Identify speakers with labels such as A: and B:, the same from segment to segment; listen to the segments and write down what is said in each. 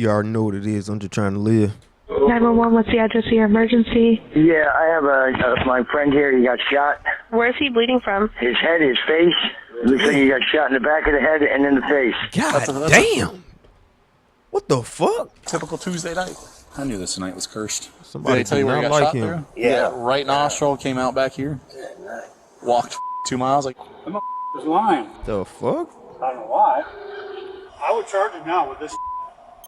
A: You already know what it is. I'm just trying to live.
B: 911, what's the address of your emergency?
C: Yeah, I have my friend here. He got shot.
B: Where is he bleeding from?
C: His head, his face. Looks like he got shot in the back of the head and in the face.
A: God damn! What the fuck?
D: Typical Tuesday night. I knew this night was cursed.
A: Somebody
D: Did they tell you where he got shot through?
C: Yeah.
D: Right nostril came out back here. Walked 2 miles. Like,
E: The was lying.
A: The fuck?
E: I don't know why. I would charge him now with this.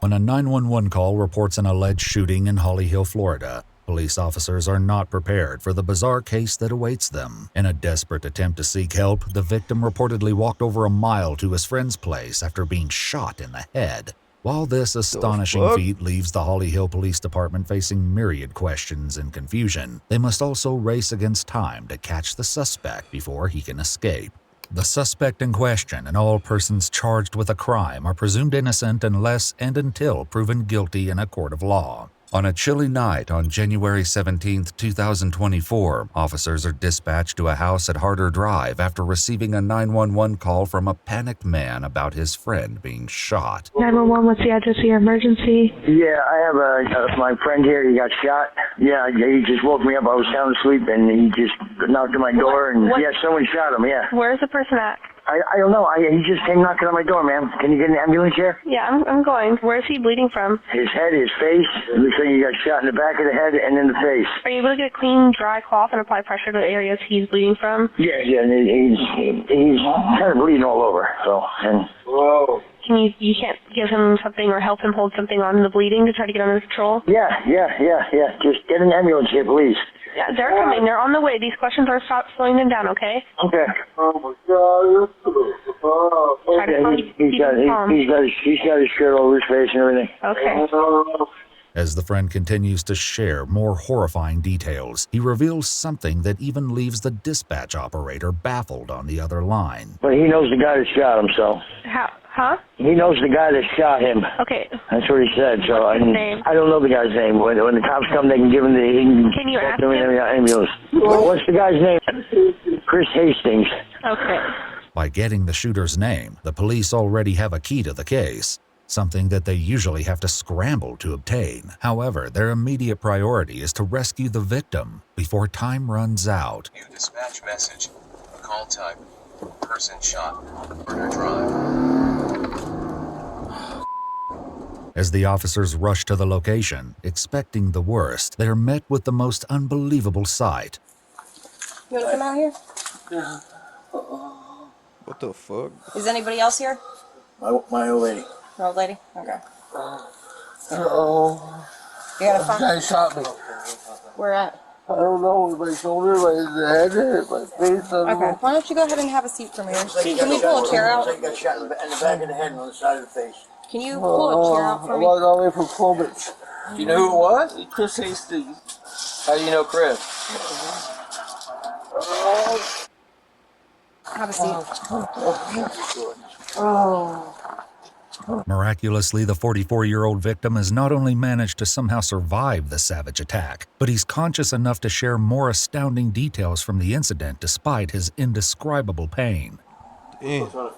F: When a 911 call reports an alleged shooting in Holly Hill, Florida, police officers are not prepared for the bizarre case that awaits them. In a desperate attempt to seek help, the victim reportedly walked over a mile to his friend's place after being shot in the head. While this astonishing feat leaves the Holly Hill Police Department facing myriad questions and confusion, they must also race against time to catch the suspect before he can escape. The suspect in question and all persons charged with a crime are presumed innocent unless and until proven guilty in a court of law. On a chilly night on January 17, 2024, officers are dispatched to a house at Harder Drive after receiving a 911 call from a panicked man about his friend being shot.
B: 911, what's the address of your emergency?
C: Yeah, I have my friend here. He got shot. Yeah, he just woke me up. I was sound asleep, and he just knocked on my door, and someone shot him. Yeah.
B: Where's the person at?
C: I don't know. He just came knocking on my door, ma'am. Can you get an ambulance here?
B: Yeah, I'm going. Where's he bleeding from?
C: His head, his face. It looks like he got shot in the back of the head and in the face.
B: Are you able to get a clean, dry cloth and apply pressure to the areas he's bleeding from?
C: Yeah, he's kind of bleeding all over. So, and whoa.
B: You can't give him something or help him hold something on the bleeding to try to get under control?
C: Yeah. Just get an ambulance here, please.
B: Yeah, they're coming. They're on the way. These questions are slowing them down, okay?
C: Okay. Oh my God. He's got his shirt all over his face and everything.
B: Okay.
F: As the friend continues to share more horrifying details, he reveals something that even leaves the dispatch operator baffled on the other line.
C: But he knows the guy that shot him, so.
B: Huh?
C: He knows the guy that shot him.
B: Okay.
C: That's what he said. So
B: What's his name?
C: I don't know the guy's name. When the cops come, they can give him
B: Can you ask him?
C: Ambulance. What's the guy's name? Chris Hastings.
B: Okay.
F: By getting the shooter's name, the police already have a key to the case, something that they usually have to scramble to obtain. However, their immediate priority is to rescue the victim before time runs out.
G: New dispatch message. Call type. Person shot. Harder Drive.
F: As the officers rush to the location, expecting the worst, they are met with the most unbelievable sight.
H: You want to come out here?
E: Yeah.
A: What the fuck?
H: Is anybody else here?
C: My old lady.
H: Your old lady? Okay.
E: Oh.
H: You got a phone?
E: The guy shot me.
H: Where at?
E: I don't know, my shoulder, my head, my face.
H: Okay. Why don't you go ahead and have a seat for me? Can we pull a chair out?
C: He got shot in the back of the head and on the side of the face.
H: Can you pull a chair out for
E: I
H: me?
E: walked all the way from Columbus.
I: Do you know who it was?
E: Chris Hastings.
I: How do you know Chris?
H: Have a seat.
F: Miraculously, the 44-year-old victim has not only managed to somehow survive the savage attack, but he's conscious enough to share more astounding details from the incident despite his indescribable pain.
A: Damn.
I: So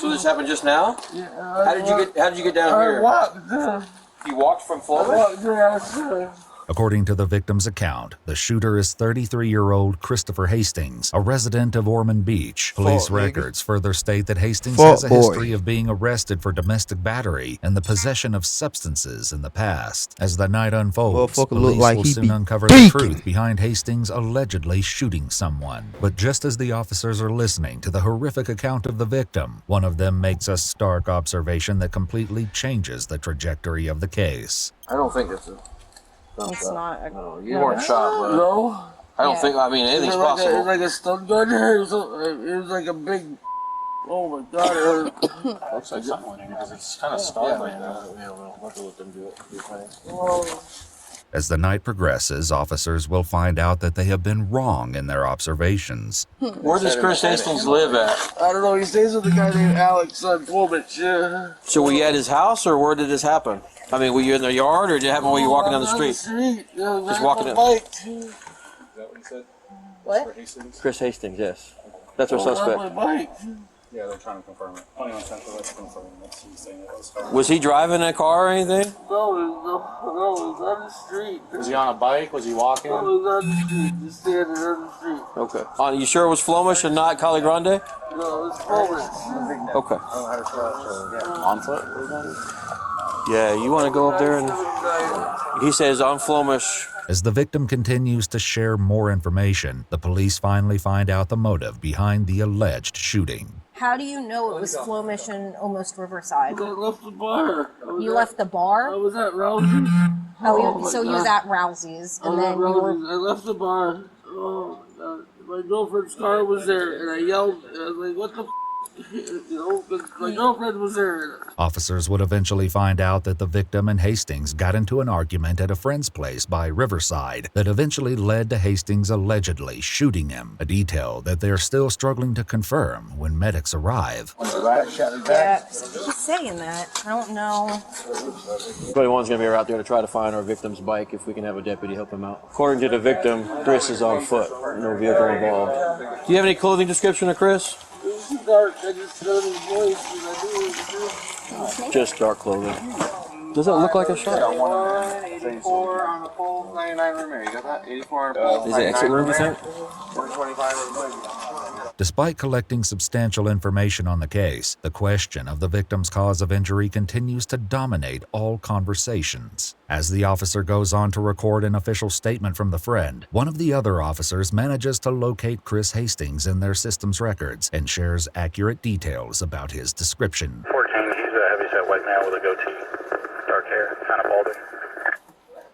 I: this happened just now?
E: Yeah.
I: How did you get down here?
E: I walked.
I: You walked from Florida?
F: According to the victim's account, the shooter is 33-year-old Christopher Hastings, a resident of Ormond Beach. Police records further state that Hastings has a history of being arrested for domestic battery and the possession of substances in the past. As the night unfolds, police will soon uncover the truth behind Hastings allegedly shooting someone. But just as the officers are listening to the horrific account of the victim, one of them makes a stark observation that completely changes the trajectory of the case.
I: I don't think it's
H: It's not.
I: No, you weren't shot, but
E: No.
I: I don't think. I mean, anything's possible.
E: It was like a stun gun. It was like a big. Oh my God! It hurt.
D: Looks like something in here because it's kind of stunned like that.
I: Yeah, we'll have to let them do it.
F: As the night progresses, officers will find out that they have been wrong in their observations.
I: Where does Chris Hastings live at?
E: I don't know. He stays with a guy named Alex on Woolwich.
I: So were you at his house, or where did this happen? I mean, were you in the yard, or did it happen while you were walking down the street?
E: Just
I: walking in.
E: bike.
I: Is that what you said?
H: What?
I: Chris Hastings, yes. That's our suspect.
E: My bike.
D: Yeah, they're trying to confirm it. 21 Central, let's confirm it. That's he's saying it was.
I: Was he driving that car or anything?
E: No, he was on the street.
D: Was he on a bike? Was he walking?
E: No, he was on the street. Just standing on the street.
I: Okay. You sure it was Flomish and not Cali Grande?
E: No, it was Polish.
I: Okay.
D: On foot?
I: Yeah, you want to go up there and... He says on Flomish.
F: As the victim continues to share more information, the police finally find out the motive behind the alleged shooting.
H: How do you know it was Flomish and almost Riverside?
E: I left the bar.
H: You left the bar?
E: I was at Rousey's.
H: So you was at Rousey's, and then you were...
E: I left the bar. Oh, my God. My girlfriend's car was there, and I yelled. I was like, what the f? You know, 'cause my girlfriend was there.
F: Officers would eventually find out that the victim and Hastings got into an argument at a friend's place by Riverside that eventually led to Hastings allegedly shooting him, a detail that they're still struggling to confirm when medics arrive.
H: Yeah, he's saying that. I don't know.
I: 21's going to be out there to try to find our victim's bike if we can have a deputy help him out. According to the victim, Chris is on foot. No vehicle involved. Do you have any clothing description of Chris?
E: It was too dark. I just heard his voice, and I knew it was
I: Just dark clothing. Does it look like a shot?
D: 84 on the pole, 99 room area. You got that? 84 on the pole.
I: Is it exit room, you think?
D: 125 room.
F: Despite collecting substantial information on the case, the question of the victim's cause of injury continues to dominate all conversations. As the officer goes on to record an official statement from the friend, one of the other officers manages to locate Chris Hastings in their system's records and shares accurate details about his description.
J: 14, he's a heavyset white male with a goatee, dark hair, kind of balding.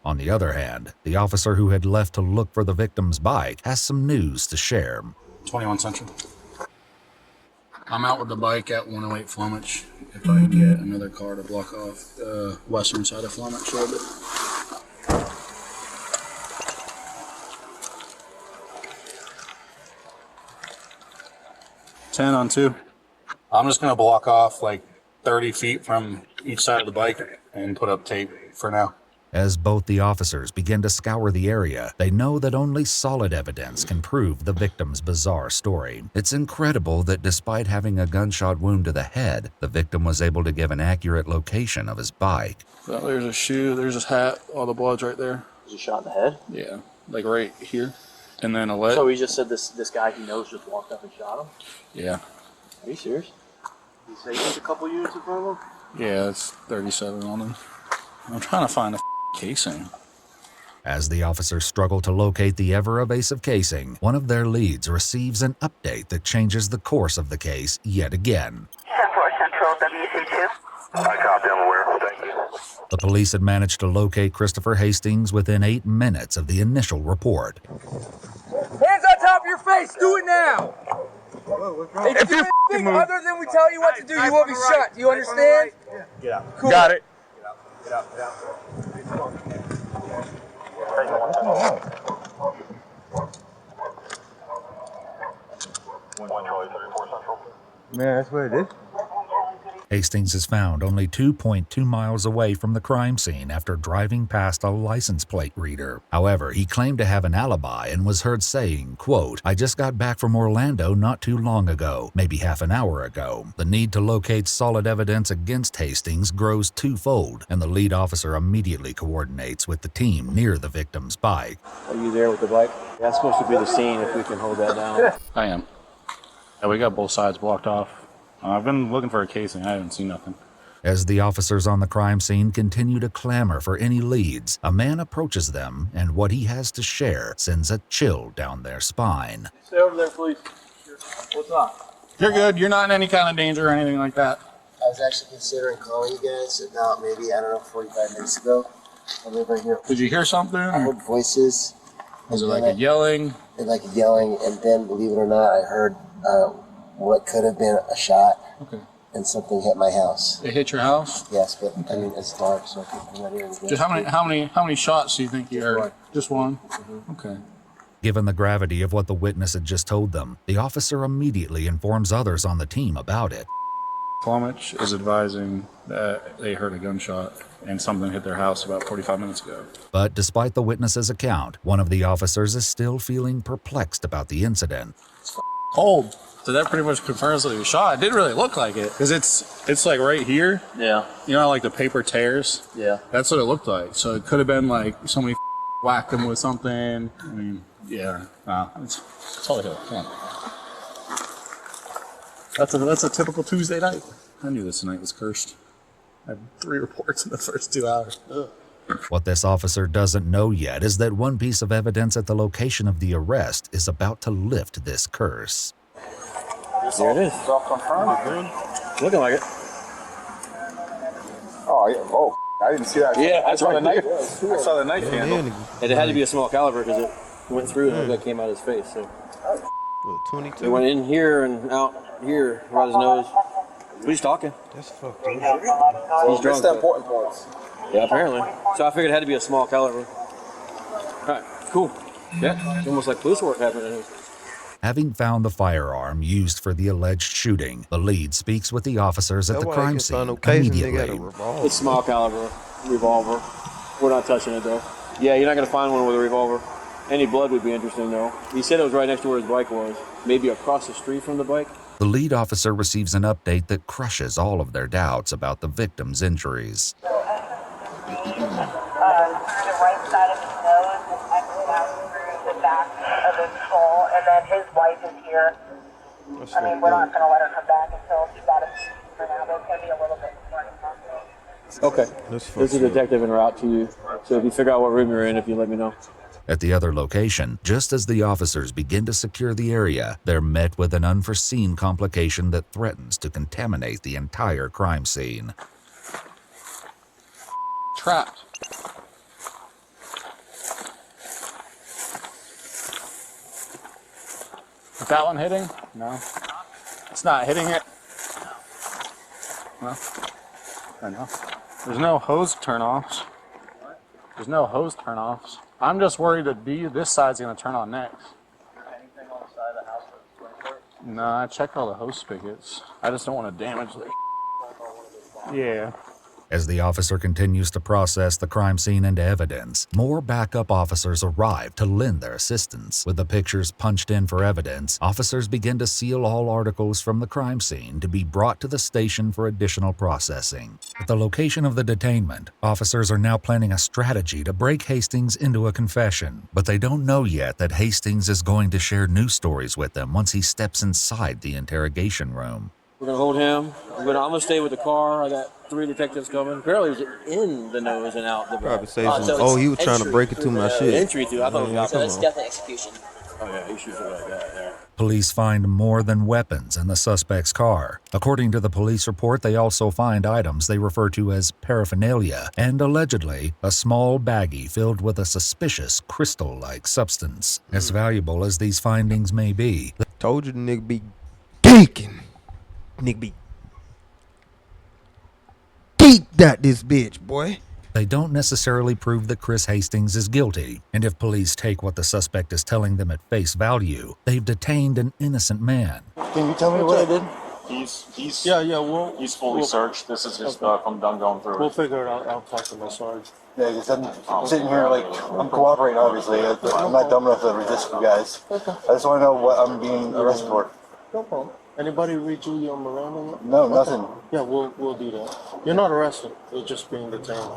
F: On the other hand, the officer who had left to look for the victim's bike has some news to share.
D: 21 Central. I'm out with the bike at 108 Flumich. If I can get another car to block off the western side of Flumich a little bit. Ten on 2. I'm just gonna block off like 30 feet from each side of the bike and put up tape for now.
F: As both the officers begin to scour the area, they know that only solid evidence can prove the victim's bizarre story. It's incredible that despite having a gunshot wound to the head, the victim was able to give an accurate location of his bike.
D: So there's a shoe, there's his hat, all the blood's right there.
K: Was he shot in the head?
D: Yeah, like right here. And then a leg.
K: So he just said this guy he knows just walked up and shot him?
D: Yeah.
K: Are you serious? He said he was a couple units in front of him?
D: Yeah, it's 37 on them. I'm trying to find a casing.
F: As the officers struggle to locate the ever-evasive casing, one of their leads receives an update that changes the course of the case yet again.
L: 10-4 Central, WC2.
J: I copy, I'm aware. Thank you.
F: The police had managed to locate Christopher Hastings within 8 minutes of the initial report.
M: Hands on top of your face, do it now! If you do anything other than we tell you what to do, you will be shot. Do you understand?
J: Get out.
M: Cool.
J: Got it. Get out. Get out.
M: Man, that's what it is.
F: Hastings is found only 2.2 miles away from the crime scene after driving past a license plate reader. However, he claimed to have an alibi and was heard saying, quote, "I just got back from Orlando not too long ago, maybe half an hour ago." The need to locate solid evidence against Hastings grows twofold, and the lead officer immediately coordinates with the team near the victim's bike.
I: Are you there with the bike? That's supposed to be the scene if we can hold that down.
D: I am. Yeah, we got both sides blocked off. I've been looking for a casing. I haven't seen nothing.
F: As the officers on the crime scene continue to clamor for any leads, a man approaches them, and what he has to share sends a chill down their spine.
K: Stay over there, please. What's up?
D: You're good. You're not in any kind of danger or anything like that.
N: I was actually considering calling you guys about maybe, 45 minutes ago. I live right here.
D: Did you hear something?
N: I heard voices.
D: Was it like a yelling?
N: Like a yelling, and then, believe it or not, I heard what could have been a shot.
D: Okay.
N: And something hit my house.
D: It hit your house?
N: Yes, but I mean it's dark, so I can't right here.
D: Just how many shots do you think you heard? Just one. Mm-hmm. Okay.
F: Given the gravity of what the witness had just told them, the officer immediately informs others on the team about it.
D: Plumage is advising that they heard a gunshot and something hit their house about 45 minutes ago.
F: But despite the witness's account, one of the officers is still feeling perplexed about the incident.
N: It's
D: cold. So that pretty much confirms that he was shot. It didn't really look like it because it's like right here.
I: Yeah.
D: You know how like the paper tears?
I: Yeah.
D: That's what it looked like. So it could have been like somebody whacked him with something. I mean, yeah. It's all hill. Come on. That's a typical Tuesday night. I knew this night was cursed. I had 3 reports in the first 2 hours. Ugh.
F: What this officer doesn't know yet is that one piece of evidence at the location of the arrest is about to lift this curse.
I: There it is.
K: It's all confirmed.
I: Looking like it.
K: Oh, I didn't see that.
I: Yeah, that's right.
K: I saw the knife handle.
I: And it had to be a small caliber because it went through and it came out his face. So
A: What, 22?
I: it went in here and out here, right his nose. But he's talking.
A: That's fucked up.
I: He's
K: That's
I: drunk.
K: the important parts.
I: Yeah, apparently. So I figured it had to be a small caliber. All right, cool. Yeah, it's almost like police work happening here.
F: Having found the firearm used for the alleged shooting, the lead speaks with the officers at the crime scene immediately.
I: It's small caliber revolver. We're not touching it though. Yeah, you're not gonna find one with a revolver. Any blood would be interesting though. He said it was right next to where his bike was, maybe across the street from the bike.
F: The lead officer receives an update that crushes all of their doubts about the victim's injuries.
L: Through the right side of his nose and exit out through the back of his skull, and then his wife is here. I mean, we're not going to let her come back until she's out of for now, but it's going to be a little bit before.
I: Okay. There's a detective en route to you. So if you figure out what room you're in, if you let me know.
F: At the other location, just as the officers begin to secure the area, they're met with an unforeseen complication that threatens to contaminate the entire crime scene.
D: Trapped. Is that one hitting? No. It's not hitting it. No. I know. There's no hose turn-offs. There's no hose turn-offs. I'm just worried that this side's going to turn on next.
K: Anything on the side of the house that's 24?
D: No, I checked all the hose spigots. I just don't want to damage the... Yeah.
F: As the officer continues to process the crime scene into evidence, more backup officers arrive to lend their assistance. With the pictures punched in for evidence, officers begin to seal all articles from the crime scene to be brought to the station for additional processing. At the location of the detainment, officers are now planning a strategy to break Hastings into a confession, but they don't know yet that Hastings is going to share new stories with them once he steps inside the interrogation room.
I: We're gonna hold him. I'm gonna stay with the car. I got 3 detectives coming. Apparently, it was in the nose and out the back.
A: Probably say he was trying to break into my shit.
I: Entry through. I thought it was
O: So it's definitely execution.
I: Oh yeah, he shoots it like that. Yeah.
F: Police find more than weapons in the suspect's car. According to the police report, they also find items they refer to as paraphernalia and, allegedly, a small baggie filled with a suspicious crystal-like substance. As valuable as these findings may be,
A: Told you the nigga be geeking. Nigga be geeked at this bitch, boy.
F: they don't necessarily prove that Chris Hastings is guilty, and if police take what the suspect is telling them at face value, they've detained an innocent man.
K: Can you tell me what I did?
J: He's fully searched. This is just I'm done going through it.
E: We'll figure it out. I'll talk to my sarge.
N: Yeah, because I'm sitting here like, I'm cooperating obviously. I'm not dumb enough to resist you guys. I just want to know what I'm being arrested for.
E: No problem. Anybody read you your Miranda?
N: No, nothing.
E: Yeah, we'll do that. You're not arrested. You're just being detained.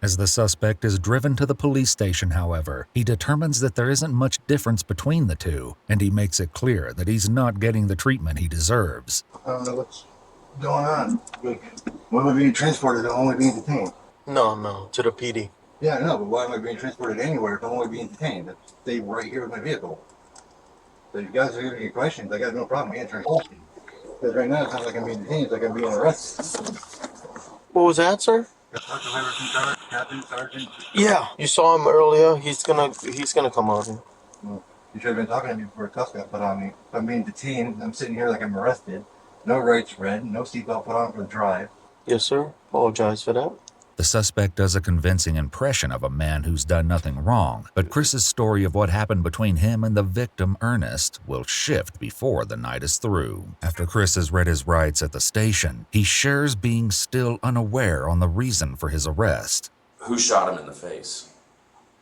F: As the suspect is driven to the police station, however, he determines that there isn't much difference between the two, and he makes it clear that he's not getting the treatment he deserves.
N: I don't know what's going on. Like, why am I being transported? I'm only being detained.
K: No, to the PD.
N: Yeah, I know, but why am I being transported anywhere if I'm only being detained? Stay right here with my vehicle. So you guys are giving me questions, I got no problem answering questions. Because right now it sounds like I'm being detained, it's like I'm being arrested.
K: What was that, sir?
N: Captain, Sergeant.
K: Yeah, you saw him earlier. He's gonna come out here.
N: Well, you should have been talking to me before a cuff got put on me. If I'm being detained, I'm sitting here like I'm arrested. No rights read, no seatbelt put on for the drive.
K: Yes, sir. Apologize for that.
F: The suspect does a convincing impression of a man who's done nothing wrong, but Chris's story of what happened between him and the victim, Ernest, will shift before the night is through. After Chris has read his rights at the station, he shares being still unaware on the reason for his arrest.
P: Who shot him in the face?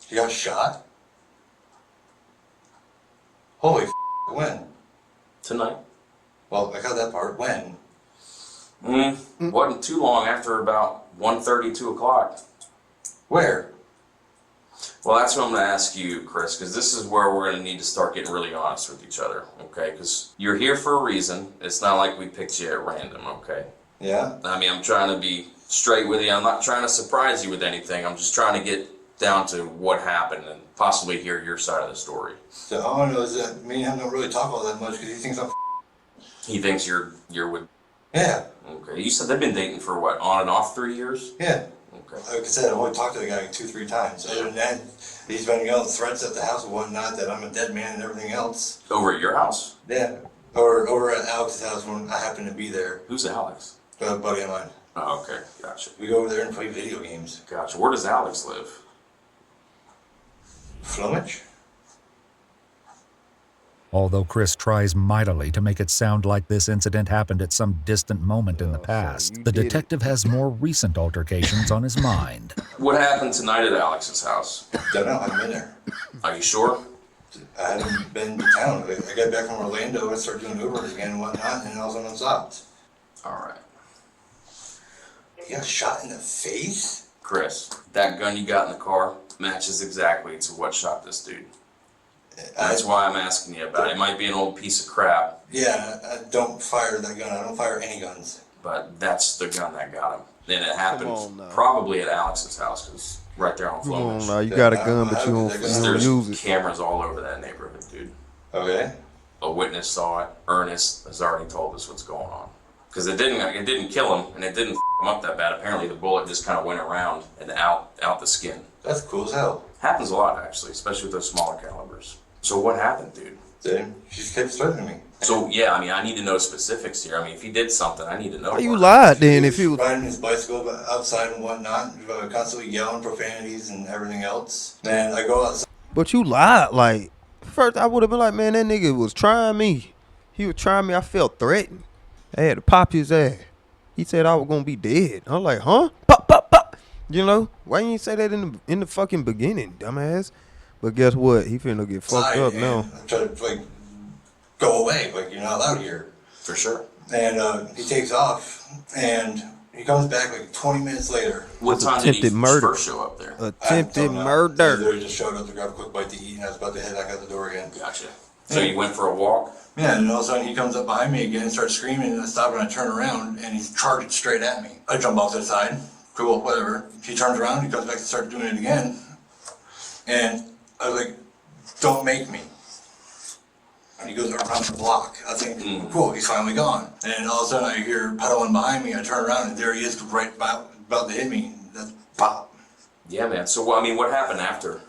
N: He got shot? Holy when?
P: Tonight.
N: Well, I got that part. When?
P: Wasn't too long after about 1:30, 2 o'clock.
N: Where?
P: Well, that's what I'm going to ask you, Chris, because this is where we're going to need to start getting really honest with each other, okay? Because you're here for a reason. It's not like we picked you at random, okay?
N: Yeah?
P: I mean, I'm trying to be straight with you. I'm not trying to surprise you with anything. I'm just trying to get down to what happened and possibly hear your side of the story.
N: So all I know is that me and him don't really talk all that much because he thinks I'm
P: He thinks you're with...
N: Yeah.
P: Okay. You said they've been dating for what, on and off 3 years?
N: Yeah.
P: Okay.
N: Like I said, I've only talked to the guy like 2-3 times. Other than that, he's been yelling threats at the house and whatnot that I'm a dead man and everything else.
P: Over at your house?
N: Yeah. Or over at Alex's house when I happen to be there.
P: Who's Alex?
N: A buddy of mine.
P: Oh, okay. Gotcha.
N: We go over there and play video games.
P: Gotcha. Where does Alex live?
N: Flumich?
F: Although Chris tries mightily to make it sound like this incident happened at some distant moment in the past, the detective has more recent altercations on his mind.
P: What happened tonight at Alex's house?
N: Don't know. I haven't been there.
P: Are you sure?
N: I haven't been to town. I got back from Orlando and started doing Ubers again and whatnot, and all of a sudden I stopped.
P: All right.
N: He got shot in the face?
P: Chris, that gun you got in the car matches exactly to what shot this dude. That's why I'm asking you about it. It might be an old piece of crap.
N: Yeah, I don't fire that gun. I don't fire any guns.
P: But that's the gun that got him. And it happened probably at Alex's house, because right there on Flowers.
A: Come on now, you got a gun, but you don't use it.
P: There's cameras all over that neighborhood, dude.
N: Okay.
P: A witness saw it. Ernest has already told us what's going on. Because it didn't kill him, and it didn't f him up that bad. Apparently the bullet just kind of went around and out the skin.
N: That's cool as hell.
P: Happens a lot, actually, especially with those smaller calibers. So what happened, dude?
N: Then she just kept threatening me.
P: So, yeah, I mean, I need to know specifics here. I mean, if he did something, I need to know.
A: Why you lied then if he was...
N: riding his bicycle outside and whatnot, constantly yelling profanities and everything else. And I go outside.
A: But you lied. Like, first I would have been like, man, that nigga was trying me. He was trying me. I felt threatened. I had to pop his ass. He said I was going to be dead. I'm like, huh? Pop, pop, pop. You know? Why you ain't say that in the fucking beginning, dumbass? But guess what? He finna get fucked up now.
N: I try to, like, go away. Like, you're not allowed here.
P: For sure.
N: And he takes off, and he comes back like 20 minutes later.
P: What time did he first show up there?
A: Attempted murder.
N: He just showed up to grab a quick bite to eat, and I was about to head back out the door again.
P: Gotcha. So you went for a walk?
N: Yeah, and all of a sudden he comes up behind me again and starts screaming, and I stop and I turn around, and he's charging straight at me. I jump off to the side. Cool, whatever. He turns around, he comes back and starts doing it again. And I was like, don't make me. And he goes around the block. I think, cool, he's finally gone. And all of a sudden I hear pedaling behind me. I turn around and there he is right about to hit me. That's pop.
P: Yeah, man. So, I mean, what happened after?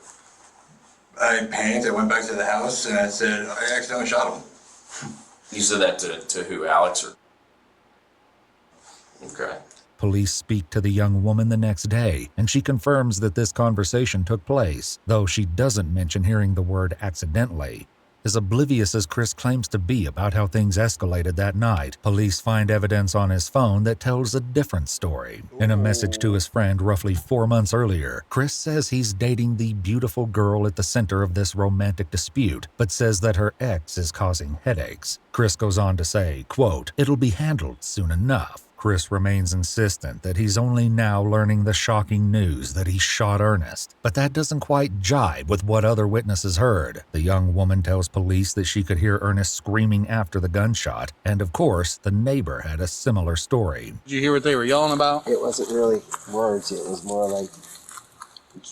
N: I panicked. I went back to the house and I said, I accidentally shot him.
P: You said that to who, Alex? Or... Okay.
F: Police speak to the young woman the next day, and she confirms that this conversation took place, though she doesn't mention hearing the word accidentally. As oblivious as Chris claims to be about how things escalated that night, police find evidence on his phone that tells a different story. In a message to his friend roughly 4 months earlier, Chris says he's dating the beautiful girl at the center of this romantic dispute, but says that her ex is causing headaches. Chris goes on to say, quote, "It'll be handled soon enough." Chris remains insistent that he's only now learning the shocking news that he shot Ernest, but that doesn't quite jibe with what other witnesses heard. The young woman tells police that she could hear Ernest screaming after the gunshot, and of course, the neighbor had a similar story.
D: Did you hear what they were yelling about?
K: It wasn't really words, it was more like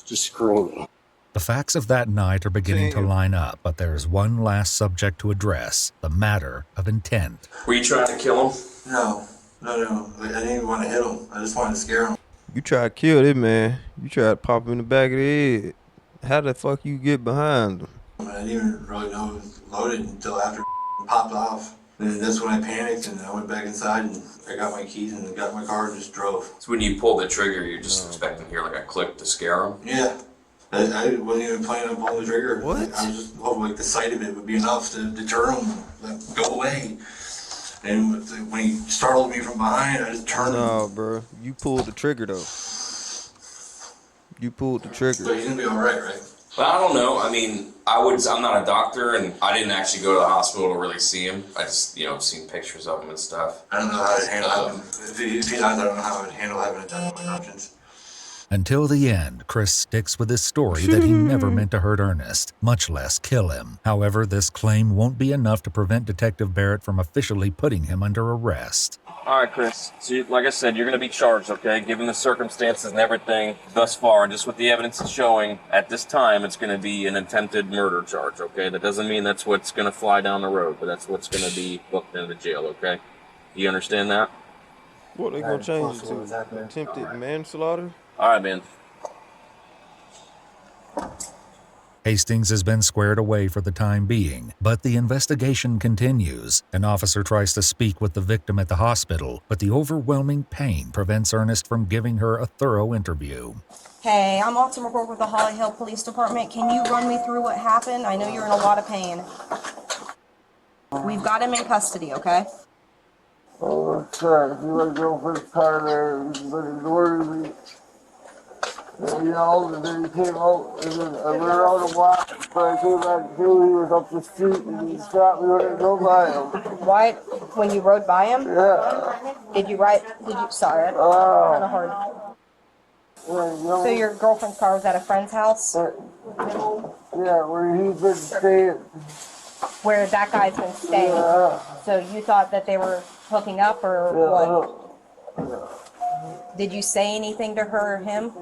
K: just screaming.
F: The facts of that night are beginning to line up, but there's one last subject to address, the matter of intent.
P: Were you trying to kill him?
N: No. I didn't even want to hit him. I just wanted to scare him.
A: You tried to kill this man. You tried to pop him in the back of the head. How the fuck you get behind him?
N: I didn't even really know it was loaded until after it popped off. And that's when I panicked and I went back inside and I got my keys and got my car and just drove.
P: So when you pulled the trigger, you're just expecting to hear like a click to scare him?
N: Yeah. I wasn't even planning on pulling the trigger.
A: What?
N: I was just hoping like the sight of it would be enough to deter him, like, go away. And when he startled me from behind, I just turned.
A: No, bro. You pulled the trigger, though. You pulled the trigger.
N: But he's gonna be all right, right?
P: But I don't know. I mean, I'm not a doctor, and I didn't actually go to the hospital to really see him. I just, seen pictures of him and stuff.
N: I don't know how to handle having. If he dies, I don't know how I would handle having a ton of options.
F: Until the end, Chris sticks with his story that he never meant to hurt Ernest, much less kill him. However, this claim won't be enough to prevent Detective Barrett from officially putting him under arrest.
I: All right, Chris. So, like I said, you're going to be charged, okay? Given the circumstances and everything thus far, and just what the evidence is showing, at this time, it's going to be an attempted murder charge, okay? That doesn't mean that's what's going to fly down the road, but that's what's going to be booked into jail, okay? You understand that?
A: What, they gonna change it to attempted manslaughter?
I: All right, man.
F: Hastings has been squared away for the time being, but the investigation continues. An officer tries to speak with the victim at the hospital, but the overwhelming pain prevents Ernest from giving her a thorough interview.
H: Hey, I'm Austin McCork with the Holly Hill Police Department. Can you run me through what happened? I know you're in a lot of pain. We've got him in custody, okay?
E: Oh, sorry. My girlfriend's car there, but ignored me. And then he came out, and then I went around a block, but I came back to he was up the street, and he stopped me when I drove by him.
H: Why? When you rode by him?
E: Yeah.
H: Sorry, kind of hard. So your girlfriend's car was at a friend's house?
E: Yeah, where he's been staying.
H: Where that guy's been staying?
E: Yeah.
H: So you thought that they were hooking up, or what? Did you say anything to her or him?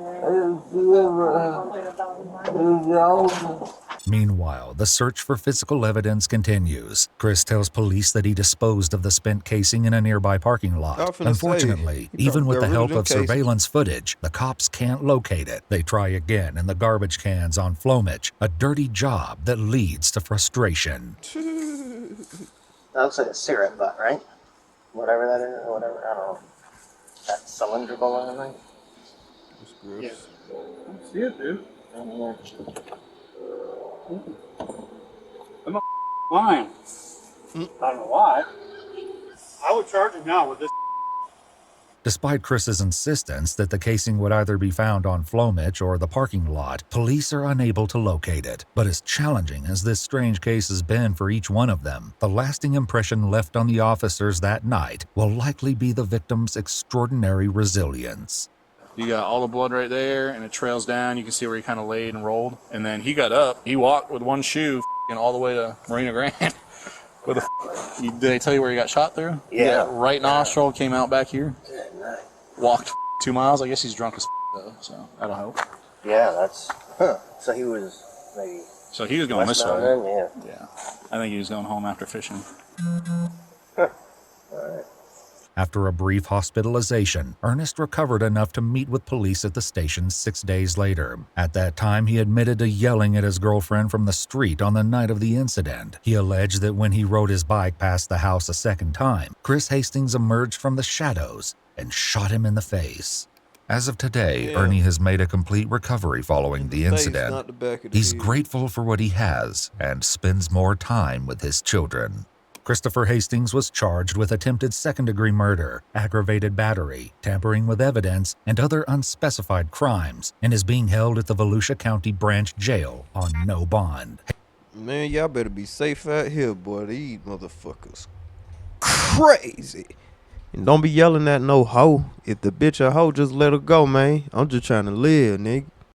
F: Meanwhile, the search for physical evidence continues. Chris tells police that he disposed of the spent casing in a nearby parking lot. Unfortunately, even with the help of surveillance footage, the cops can't locate it. They try again in the garbage cans on Flomich, a dirty job that leads to frustration.
K: That looks like a cigarette butt, right? Whatever that is, or whatever, I don't know. That cylindrical or anything?
A: It's gross.
E: Yeah. See it, dude. I'm lying. I don't know why. I would charge him now with this.
F: Despite Chris's insistence that the casing would either be found on Flomich or the parking lot, police are unable to locate it. But as challenging as this strange case has been for each one of them, the lasting impression left on the officers that night will likely be the victim's extraordinary resilience.
J: You got all the blood right there, and it trails down. You can see where he kind of laid and rolled. And then he got up. He walked with one shoe all the way to Marina Grande. Did they tell you where he got shot through?
K: Yeah.
J: Right nostril came out back here. Walked 2 miles. I guess he's drunk as though, so that'll help.
K: Yeah, that's... So he was maybe...
J: So he was going this way.
K: Yeah.
J: I think he was going home after fishing.
K: All right.
F: After a brief hospitalization, Ernest recovered enough to meet with police at the station 6 days later. At that time, he admitted to yelling at his girlfriend from the street on the night of the incident. He alleged that when he rode his bike past the house a second time, Chris Hastings emerged from the shadows and shot him in the face. As of today, Ernie has made a complete recovery following the incident. He's grateful for what he has and spends more time with his children. Christopher Hastings was charged with attempted second-degree murder, aggravated battery, tampering with evidence, and other unspecified crimes, and is being held at the Volusia County Branch Jail on no bond.
A: Man, y'all better be safe out here, boy. These motherfuckers crazy. And don't be yelling at no hoe. If the bitch a hoe, just let her go, man. I'm just trying to live, nigga.